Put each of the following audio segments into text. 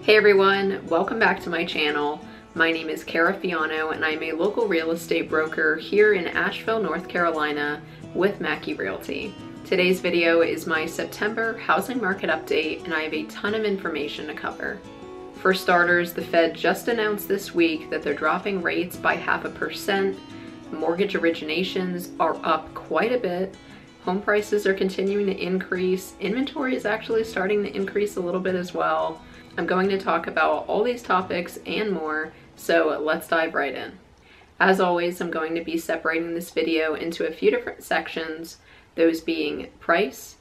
Hey everyone, welcome back to my channel. My name is Cara.fiano and I'm a local real estate broker here in Asheville, North Carolina with Mackey Realty. Today's video is my September housing market update and I have a ton of information to cover. For starters, the Fed just announced this week that they're dropping rates by 0.5%. Mortgage originations are up quite a bit. Home prices are continuing to increase. Inventory is actually starting to increase a little bit as well. I'm going to talk about all these topics and more, so let's dive right in. As always, I'm going to be separating this video into a few different sections, those being price,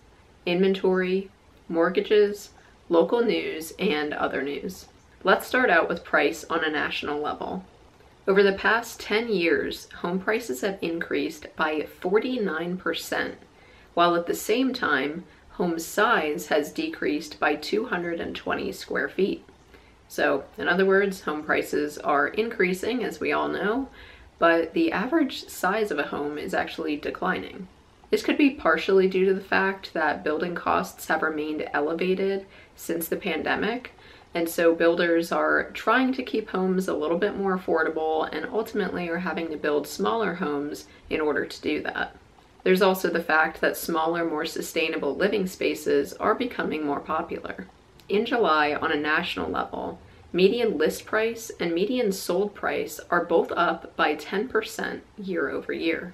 inventory, mortgages, local news, and other news. Let's start out with price on a national level. Over the past 10 years, home prices have increased by 49%, while at the same time, home size has decreased by 220 square feet. So, in other words, home prices are increasing, as we all know, but the average size of a home is actually declining. This could be partially due to the fact that building costs have remained elevated since the pandemic, and so builders are trying to keep homes a little bit more affordable and ultimately are having to build smaller homes in order to do that. There's also the fact that smaller, more sustainable living spaces are becoming more popular. In July, on a national level, median list price and median sold price are both up by 10% year over year.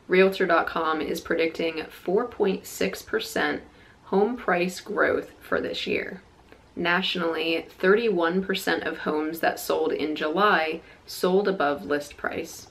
Realtor.com is predicting 4.6% home price growth for this year. Nationally, 31% of homes that sold in July sold above list price.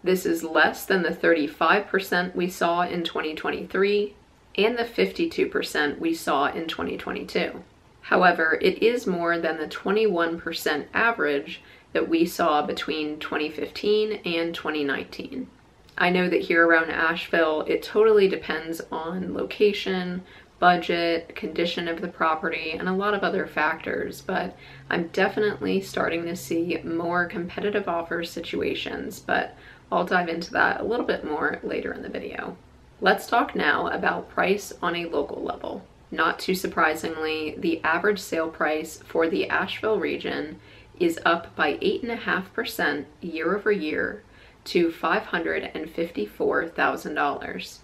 This is less than the 35% we saw in 2023 and the 52% we saw in 2022. However, it is more than the 21% average that we saw between 2015 and 2019. I know that here around Asheville, it totally depends on location, budget, condition of the property, and a lot of other factors, but I'm definitely starting to see more competitive offer situations, but I'll dive into that a little bit more later in the video. Let's talk now about price on a local level. Not too surprisingly, the average sale price for the Asheville region is up by 8.5% year over year to $554,000.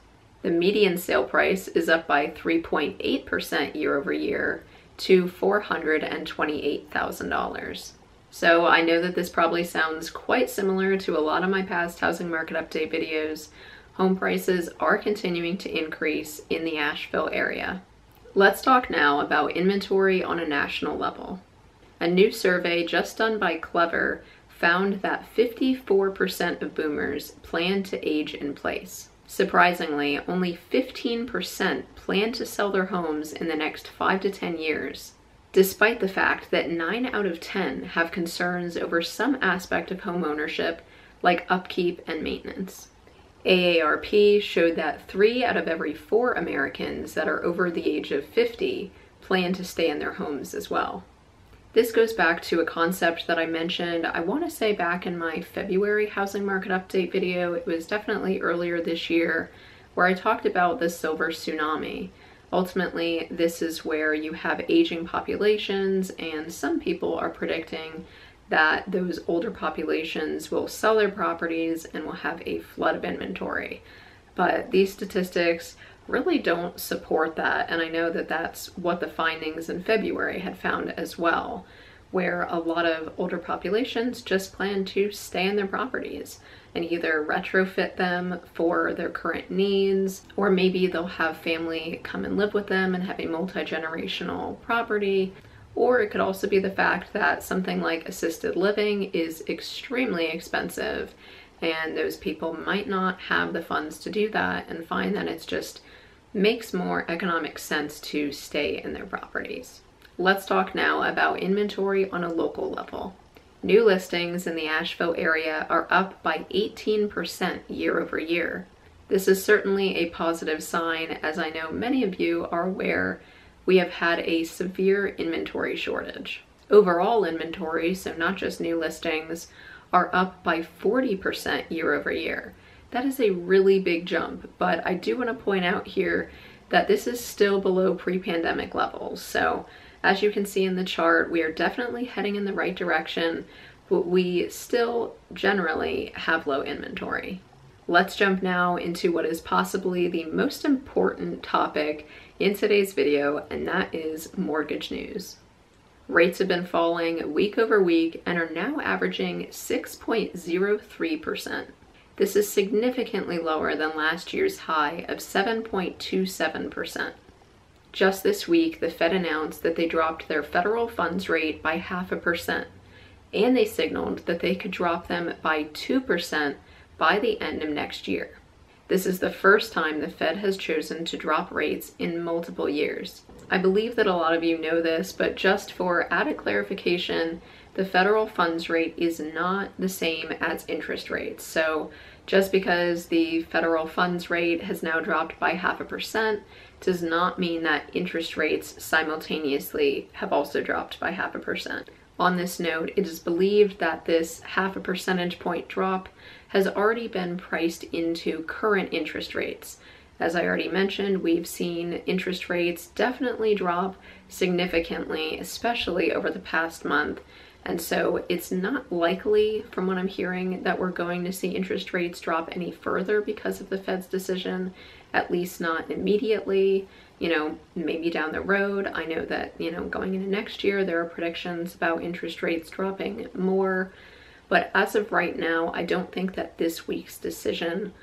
The median sale price is up by 3.8% year over year to $428,000. So I know that this probably sounds quite similar to a lot of my past housing market update videos. Home prices are continuing to increase in the Asheville area. Let's talk now about inventory on a national level. A new survey just done by Clever found that 54% of boomers plan to age in place. Surprisingly, only 15% plan to sell their homes in the next 5 to 10 years, despite the fact that 9 out of 10 have concerns over some aspect of home ownership, like upkeep and maintenance. AARP showed that 3 out of every 4 Americans that are over the age of 50 plan to stay in their homes as well. This goes back to a concept that I mentioned, I want to say back in my February housing market update video. It was definitely earlier this year, where I talked about the silver tsunami. Ultimately, this is where you have aging populations, and some people are predicting that those older populations will sell their properties and will have a flood of inventory. But these statistics really don't support that, and I know that that's what the findings in February had found as well, where a lot of older populations just plan to stay in their properties and either retrofit them for their current needs, or maybe they'll have family come and live with them and have a multi-generational property. Or it could also be the fact that something like assisted living is extremely expensive and those people might not have the funds to do that and find that it's just makes more economic sense to stay in their properties. Let's talk now about inventory on a local level. New listings in the Asheville area are up by 18% year over year. This is certainly a positive sign, as I know many of you are aware we have had a severe inventory shortage. Overall inventory, so not just new listings, are up by 40% year over year. That is a really big jump, but I do want to point out here that this is still below pre-pandemic levels. So As you can see in the chart, we are definitely heading in the right direction, but we still generally have low inventory. Let's jump now into what is possibly the most important topic in today's video, and that is mortgage news. Rates have been falling week over week and are now averaging 6.03%. This is significantly lower than last year's high of 7.27%. Just this week, the Fed announced that they dropped their federal funds rate by 0.5%, and they signaled that they could drop them by 2% by the end of next year. This is the first time the Fed has chosen to drop rates in multiple years. I believe that a lot of you know this, but just for added clarification, the federal funds rate is not the same as interest rates. So just because the federal funds rate has now dropped by 0.5% does not mean that interest rates simultaneously have also dropped by 0.5%. On this note, it is believed that this 0.5 percentage point drop has already been priced into current interest rates. As I already mentioned, we've seen interest rates definitely drop significantly, especially over the past month. And so it's not likely, from what I'm hearing, that we're going to see interest rates drop any further because of the Fed's decision, at least not immediately. Maybe down the road. I know that, going into next year, there are predictions about interest rates dropping more. But as of right now, I don't think that this week's decision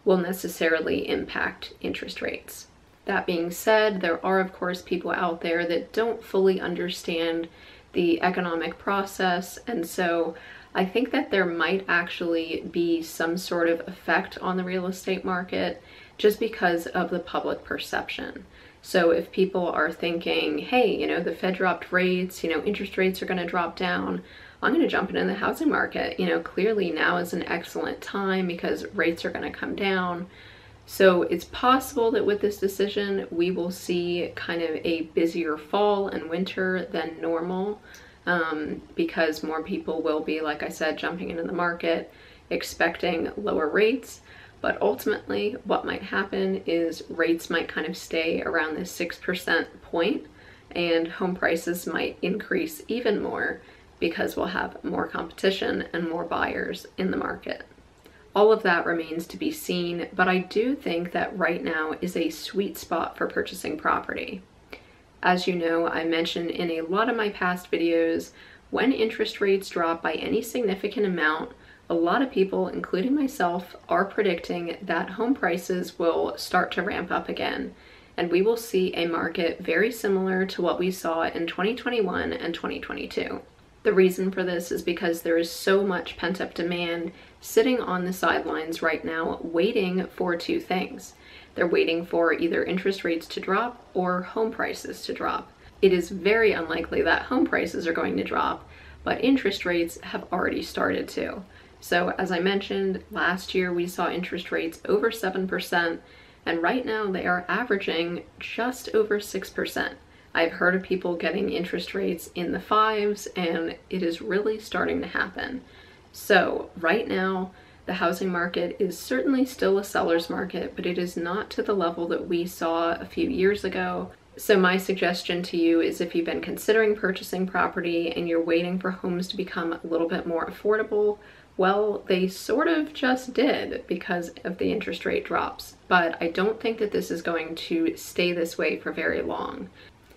will necessarily impact interest rates. That being said, there are, of course, people out there that don't fully understand the economic process. And so I think that there might actually be some sort of effect on the real estate market just because of the public perception. So if people are thinking, hey, the Fed dropped rates, interest rates are going to drop down, I'm going to jump into the housing market. Clearly now is an excellent time because rates are going to come down. So it's possible that with this decision, we will see kind of a busier fall and winter than normal because more people will be, like I said, jumping into the market, expecting lower rates. But ultimately, what might happen is rates might kind of stay around this 6% point, and home prices might increase even more because we'll have more competition and more buyers in the market. All of that remains to be seen, but I do think that right now is a sweet spot for purchasing property. As you know, I mentioned in a lot of my past videos, when interest rates drop by any significant amount, a lot of people, including myself, are predicting that home prices will start to ramp up again, and we will see a market very similar to what we saw in 2021 and 2022. The reason for this is because there is so much pent-up demand sitting on the sidelines right now waiting for two things. They're waiting for either interest rates to drop or home prices to drop. It is very unlikely that home prices are going to drop, but interest rates have already started to. So as I mentioned, last year we saw interest rates over 7%, and right now they are averaging just over 6%. I've heard of people getting interest rates in the 5s, and it is really starting to happen. So right now, the housing market is certainly still a seller's market, but it is not to the level that we saw a few years ago. So my suggestion to you is if you've been considering purchasing property and you're waiting for homes to become a little bit more affordable, well, they sort of just did because of the interest rate drops. But I don't think that this is going to stay this way for very long.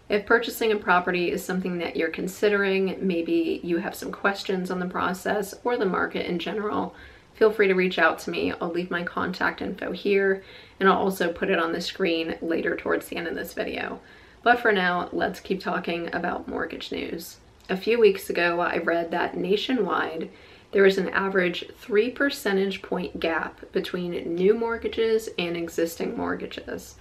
If purchasing a property is something that you're considering, maybe you have some questions on the process or the market in general, feel free to reach out to me. I'll leave my contact info here, and I'll also put it on the screen later towards the end of this video. But for now, let's keep talking about mortgage news. A few weeks ago, I read that nationwide, there is an average 3 percentage point gap between new mortgages and existing mortgages.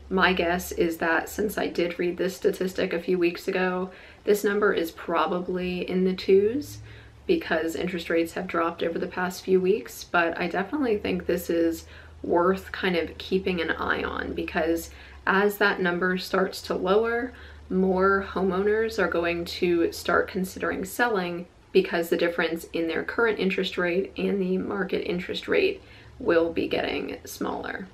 My guess is that since I did read this statistic a few weeks ago, this number is probably in the 2s because interest rates have dropped over the past few weeks, but I definitely think this is worth kind of keeping an eye on because as that number starts to lower, more homeowners are going to start considering selling because the difference in their current interest rate and the market interest rate will be getting smaller.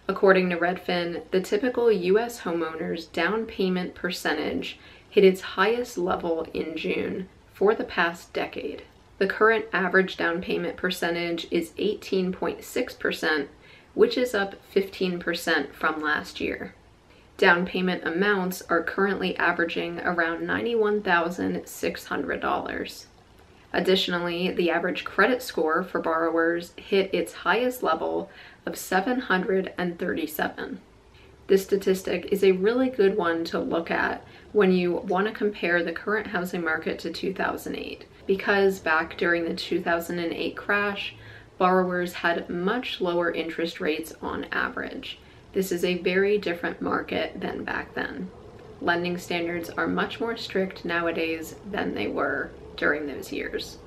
According to Redfin, the typical US homeowner's down payment percentage hit its highest level in June for the past decade. The current average down payment percentage is 18.6%, which is up 15% from last year. Down payment amounts are currently averaging around $91,600. Additionally, the average credit score for borrowers hit its highest level of 737. This statistic is a really good one to look at when you want to compare the current housing market to 2008, because back during the 2008 crash, borrowers had much lower interest rates on average. This is a very different market than back then. Lending standards are much more strict nowadays than they were during those years.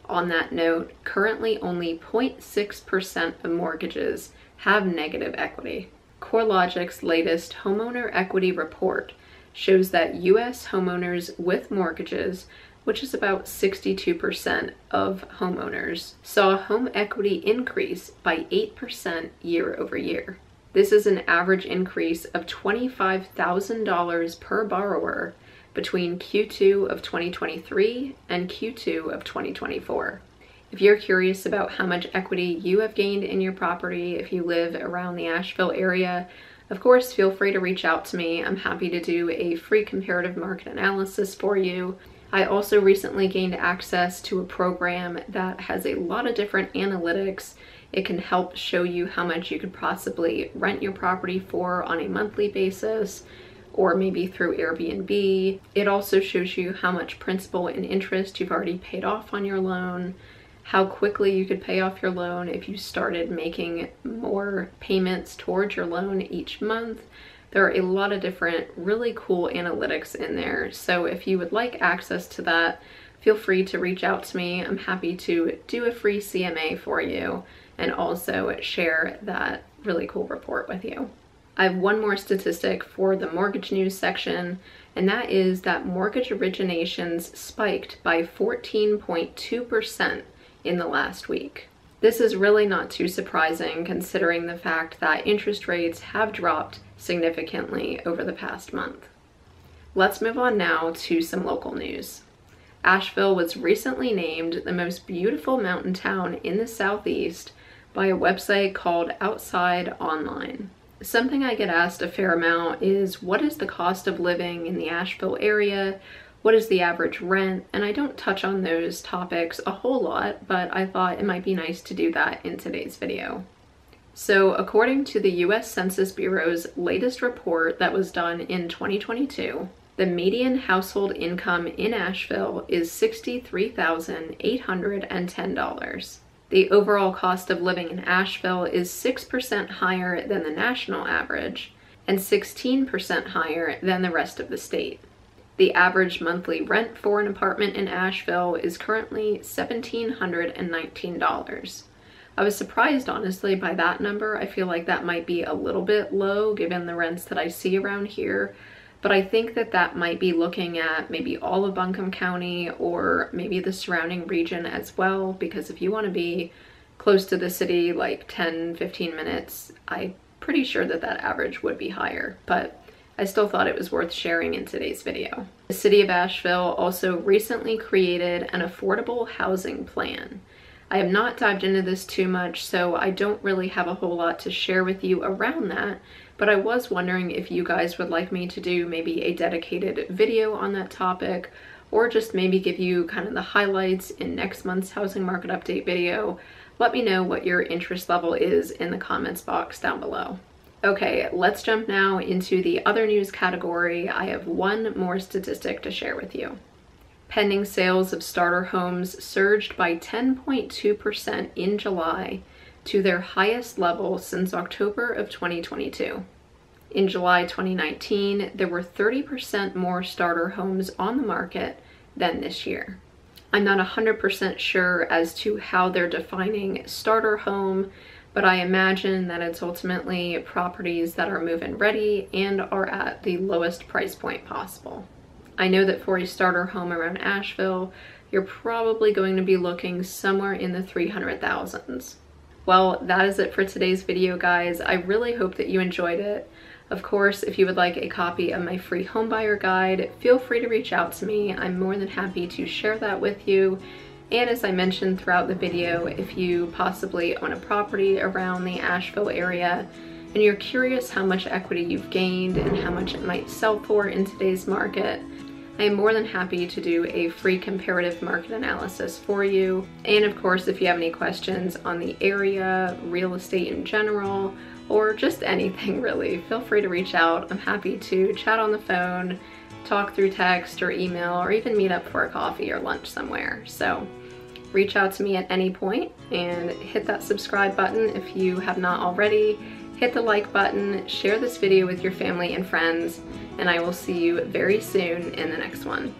On that note, currently only 0.6% of mortgages have negative equity. CoreLogic's latest homeowner equity report shows that U.S. homeowners with mortgages, which is about 62% of homeowners, saw home equity increase by 8% year over year. This is an average increase of $25,000 per borrower between Q2 of 2023 and Q2 of 2024. If you're curious about how much equity you have gained in your property if you live around the Asheville area, of course, feel free to reach out to me. I'm happy to do a free comparative market analysis for you. I also recently gained access to a program that has a lot of different analytics. It can help show you how much you could possibly rent your property for on a monthly basis, or maybe through Airbnb. It also shows you how much principal and interest you've already paid off on your loan, how quickly you could pay off your loan if you started making more payments towards your loan each month. There are a lot of different really cool analytics in there. So if you would like access to that, feel free to reach out to me. I'm happy to do a free CMA for you and also share that really cool report with you. I have one more statistic for the mortgage news section, and that is that mortgage originations spiked by 14.2% in the last week. This is really not too surprising considering the fact that interest rates have dropped significantly over the past month. Let's move on now to some local news. Asheville was recently named the most beautiful mountain town in the Southeast by a website called Outside Online. Something I get asked a fair amount is, what is the cost of living in the Asheville area? What is the average rent? And I don't touch on those topics a whole lot, but I thought it might be nice to do that in today's video. So according to the US Census Bureau's latest report that was done in 2022, the median household income in Asheville is $63,810. The overall cost of living in Asheville is 6% higher than the national average and 16% higher than the rest of the state. The average monthly rent for an apartment in Asheville is currently $1,719. I was surprised, honestly, by that number. I feel like that might be a little bit low given the rents that I see around here, but I think that that might be looking at maybe all of Buncombe County or maybe the surrounding region as well, because if you want to be close to the city, like 10-15 minutes, I'm pretty sure that that average would be higher, but I still thought it was worth sharing in today's video. The city of Asheville also recently created an affordable housing plan. I have not dived into this too much, so I don't really have a whole lot to share with you around that, but I was wondering if you guys would like me to do maybe a dedicated video on that topic, or just maybe give you kind of the highlights in next month's housing market update video. Let me know what your interest level is in the comments box down below. Okay, let's jump now into the other news category. I have one more statistic to share with you. Pending sales of starter homes surged by 10.2% in July to their highest level since October of 2022. In July 2019, there were 30% more starter homes on the market than this year. I'm not 100% sure as to how they're defining starter home, but I imagine that it's ultimately properties that are move-in ready and are at the lowest price point possible. I know that for a starter home around Asheville, you're probably going to be looking somewhere in the 300,000s. Well, that is it for today's video, guys. I really hope that you enjoyed it. Of course, if you would like a copy of my free homebuyer guide, feel free to reach out to me. I'm more than happy to share that with you. And as I mentioned throughout the video, if you possibly own a property around the Asheville area and you're curious how much equity you've gained and how much it might sell for in today's market, I am more than happy to do a free comparative market analysis for you. And of course, if you have any questions on the area, real estate in general, or just anything really, feel free to reach out. I'm happy to chat on the phone, talk through text or email, or even meet up for a coffee or lunch somewhere. So reach out to me at any point and hit that subscribe button if you have not already. Hit the like button, share this video with your family and friends, and I will see you very soon in the next one.